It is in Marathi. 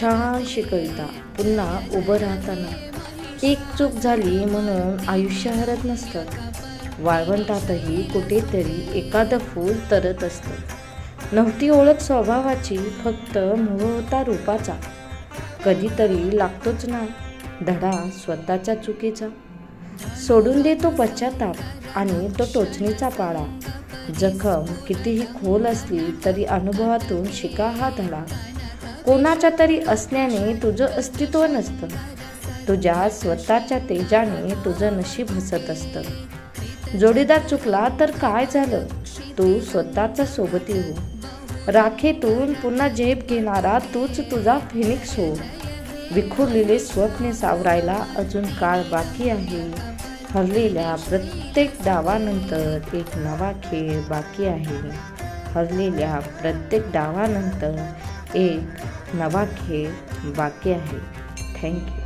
छानशी कविता. पुन्हा उभं राहताना. एक चूक झाली म्हणून आयुष्य हरत नसतं. वाळवंटातही कुठेतरी एखादं फूल तरत असतं. नव्हती ओळख स्वभावाची, फक्त मोह होता रूपाचा. कधीतरी लागतोच ना धडा स्वतःच्या चुकीचा. सोडून देतो पश्चाताप आणि तो टोचणीचा पाडा. जखम कितीही खोल असली तरी अनुभवातून शिका हा धडा. कोणाच्या तरी असण्याने तुझं अस्तित्व नसतं. तुझ्या स्वतःच्या तेजाने तुझं नशीब हसत असतं. जोडीदार चुकला तर काय झालं, तू स्वतःचा सोबती हो. राखेतून पुन्हा झेप घेणारा तूच तुझा फिनिक्स हो. विखुरलेले स्वप्ने सावरायला अजून काळ बाकी आहे. हरलेल्या प्रत्येक डावानंतर एक नवा खेळ बाकी आहे. हरलेल्या प्रत्येक डावानंतर एक नवा खेळ बाकी आहे. थँक्यू.